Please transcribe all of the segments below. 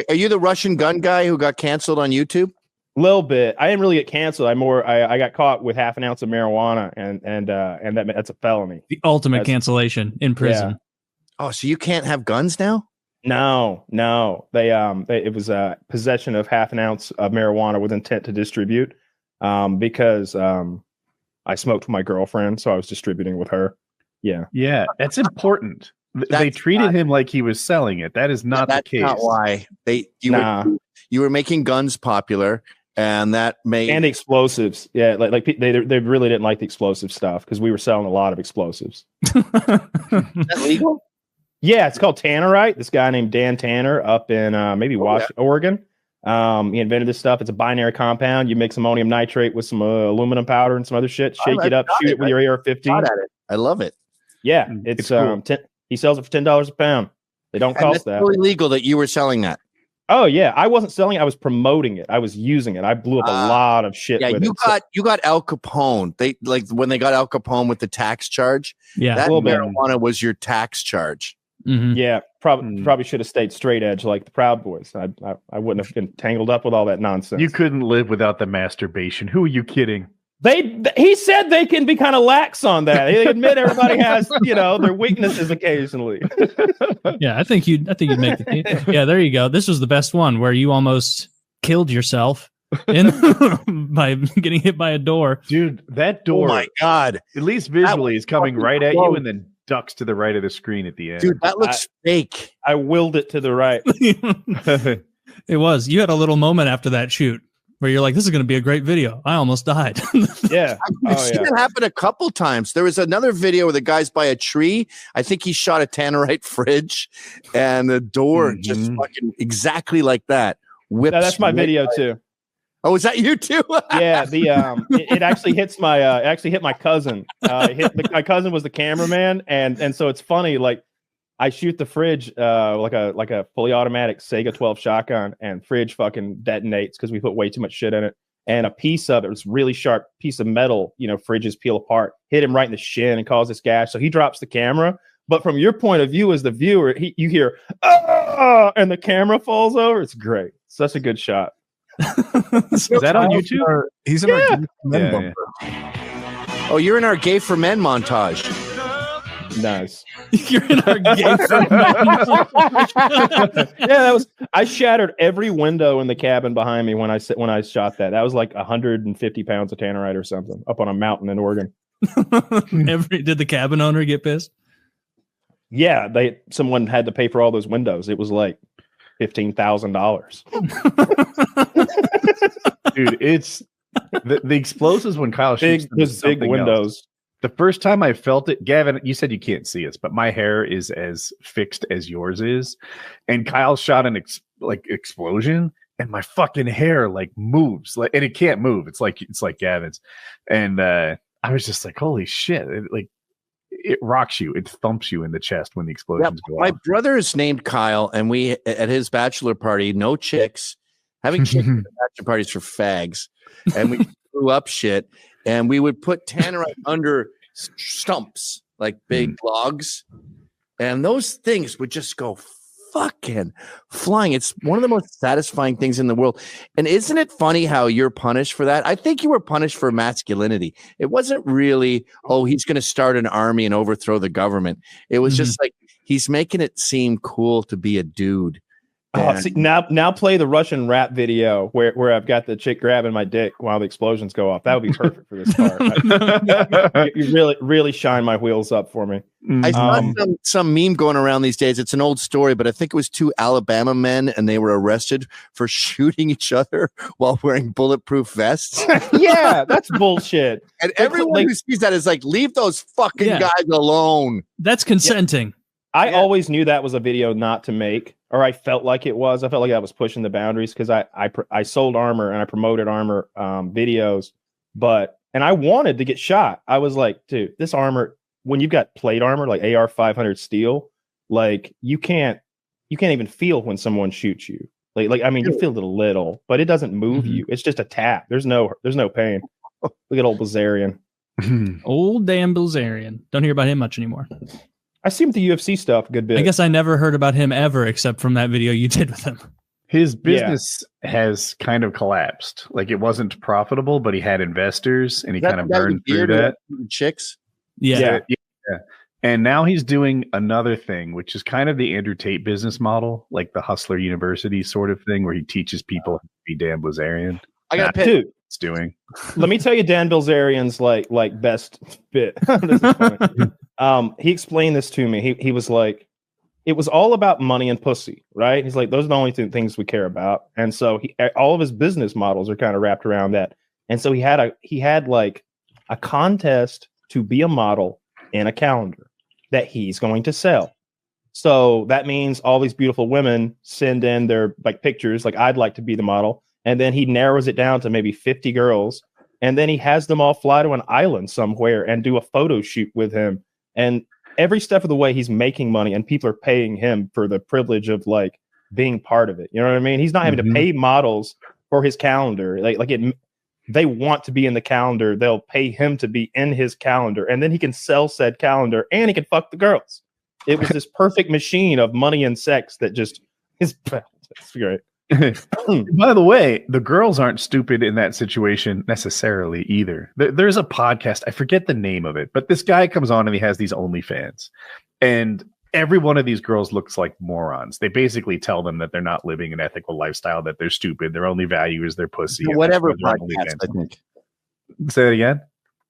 Are you the Russian gun guy who got canceled on YouTube? A little bit. I didn't really get canceled. I got caught with half an ounce of marijuana, and that's a felony. The ultimate cancellation in prison. Yeah. Oh, so you can't have guns now? No. It was possession of half an ounce of marijuana with intent to distribute. Because I smoked with my girlfriend, so I was distributing with her. Yeah, that's important. They treated him like he was selling it. That is not the case. That's not why you were making guns popular. And that made and explosives, yeah. Like they really didn't like the explosive stuff because we were selling a lot of explosives. Is that legal? Yeah, it's called Tannerite. This guy named Dan Tanner up in Oregon. He invented this stuff. It's a binary compound. You mix ammonium nitrate with some aluminum powder and some other shit. Shake it up, shoot it with your AR-15. I love it. Yeah, it's cool. He sells it for $10 a pound. They don't cost that. It's totally legal that you were selling that. Oh yeah, I wasn't selling it. I was promoting it. I was using it. I blew up a lot of shit. Yeah, you got Al Capone. They when they got Al Capone with the tax charge. Yeah, that marijuana was your tax charge. Mm-hmm. Yeah, probably should have stayed straight edge like the Proud Boys. I wouldn't have been tangled up with all that nonsense. You couldn't live without the masturbation. Who are you kidding? He said they can be kind of lax on that. They admit everybody has, their weaknesses occasionally. Yeah, I think you'd make the team. Yeah, there you go. This was the best one where you almost killed yourself by getting hit by a door. Dude, that door. Oh my God. At least visually is coming right at you and then ducks to the right of the screen at the end. Dude, that looks fake. I willed it to the right. It was. You had a little moment after that shoot where you're like, this is going to be a great video. I almost died. Yeah. I've seen it happen a couple times. There was another video where the guy's by a tree. I think he shot a Tannerite fridge and the door just fucking exactly like that. That's my video too. Oh, is that you too? Yeah, it actually hits hit my cousin. My cousin was the cameraman, and so it's funny. Like I shoot the fridge like a fully automatic Sega 12 shotgun, and fridge fucking detonates because we put way too much shit in it. And a piece of it was really sharp piece of metal. Fridges peel apart, hit him right in the shin and cause this gash. So he drops the camera. But from your point of view as the viewer, you hear and the camera falls over. It's great. Such a good shot. Is that on YouTube? He's in our Gay for Men bumper. Oh, you're in our Gay for Men montage. Nice. You're in our Gay for Men. Yeah, I shattered every window in the cabin behind me when I shot that. That was like 150 pounds of Tannerite or something up on a mountain in Oregon. Did the cabin owner get pissed? Yeah, someone had to pay for all those windows. It was like $15,000. Dude, it's the explosives when Kyle shoots big windows. Else. The first time I felt it, Gavin, you said you can't see us, but my hair is as fixed as yours is, and Kyle shot an explosion, and my fucking hair moves, and it can't move. It's like Gavin's, and I was just like, holy shit! It rocks you, it thumps you in the chest when the explosions go off. My brother is named Kyle, and we at his bachelor party, no chicks, having chicks at bachelor parties for fags, and we blew up shit, and we would put Tannerite under stumps like big logs, and those things would just go fucking flying. It's one of the most satisfying things in the world. And isn't it funny how you're punished for that? I think you were punished for masculinity. It wasn't really, he's going to start an army and overthrow the government. It was just like he's making it seem cool to be a dude. See, now play the Russian rap video where I've got the chick grabbing my dick while the explosions go off. That would be perfect for this part. You really shine my wheels up for me. I saw some meme going around these days. It's an old story, but I think it was 2 Alabama men, and they were arrested for shooting each other while wearing bulletproof vests. Yeah, that's bullshit. And everyone who sees that is like, leave those fucking guys alone. That's consenting. Yeah. I always knew that was a video not to make, or I felt like it was. I felt like I was pushing the boundaries because I sold armor and I promoted armor videos, and I wanted to get shot. I was like, dude, this armor, when you've got plate armor like AR 500 steel, you can't even feel when someone shoots you. I mean, you feel it a little, but it doesn't move you. It's just a tap. There's no pain. Look at old Bilzerian. Old damn Bilzerian. Don't hear about him much anymore. I see him with the UFC stuff a good bit. I guess I never heard about him ever, except from that video you did with him. His business has kind of collapsed. Like it wasn't profitable, but he had investors and he kind of burned through that. Chicks. Yeah. And now he's doing another thing, which is kind of the Andrew Tate business model, like the Hustler University sort of thing, where he teaches people how to be Dan Bilzerian. I got a dude. It's doing. Let me tell you Dan Bilzerian's like best bit. This is funny. He explained this to me. He was like, it was all about money and pussy, right? He's like, those are the only two things we care about. And so all of his business models are kind of wrapped around that. And so he had like a contest to be a model in a calendar that he's going to sell. So that means all these beautiful women send in their like pictures, like I'd like to be the model. And then he narrows it down to maybe 50 girls. And then he has them all fly to an island somewhere and do a photo shoot with him. And every step of the way, he's making money and people are paying him for the privilege of like being part of it. You know what I mean? He's not having to pay models for his calendar. They want to be in the calendar. They'll pay him to be in his calendar. And then he can sell said calendar and he can fuck the girls. It was this perfect machine of money and sex that just is great. By the way, the girls aren't stupid in that situation necessarily either. There's a podcast, I forget the name of it, but this guy comes on and he has these OnlyFans. And every one of these girls looks like morons. They basically tell them that they're not living an ethical lifestyle, that they're stupid. Their only value is their pussy. Whatever podcast, I think. Say that again?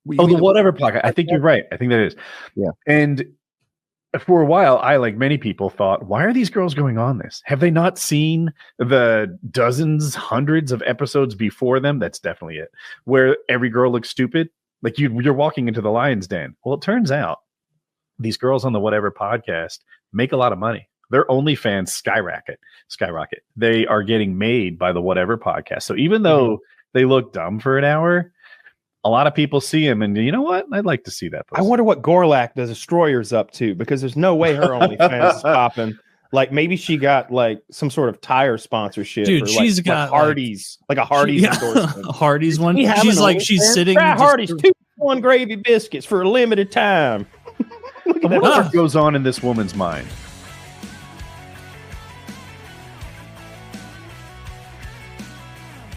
The Whatever podcast. I think you're right. I think that is. Yeah. And for a while, I, like many people, thought, why are these girls going on this? Have they not seen the dozens, hundreds of episodes before them? That's definitely it. Where every girl looks stupid. Like you're walking into the lion's den. Well, it turns out these girls on the Whatever podcast make a lot of money. Their OnlyFans skyrocket. They are getting made by the Whatever podcast. So even though they look dumb for an hour, a lot of people see him, and you know what? I'd like to see that. I wonder what Gorlak, the Destroyer's up to, because there's no way her OnlyFans is popping. Like maybe she got like some sort of tire sponsorship. Dude, or she's like, got Hardee's, like a Hardee's endorsement. Hardee's one. She's sitting. Hardee's 2-1 gravy biscuits for a limited time. What goes on in this woman's mind?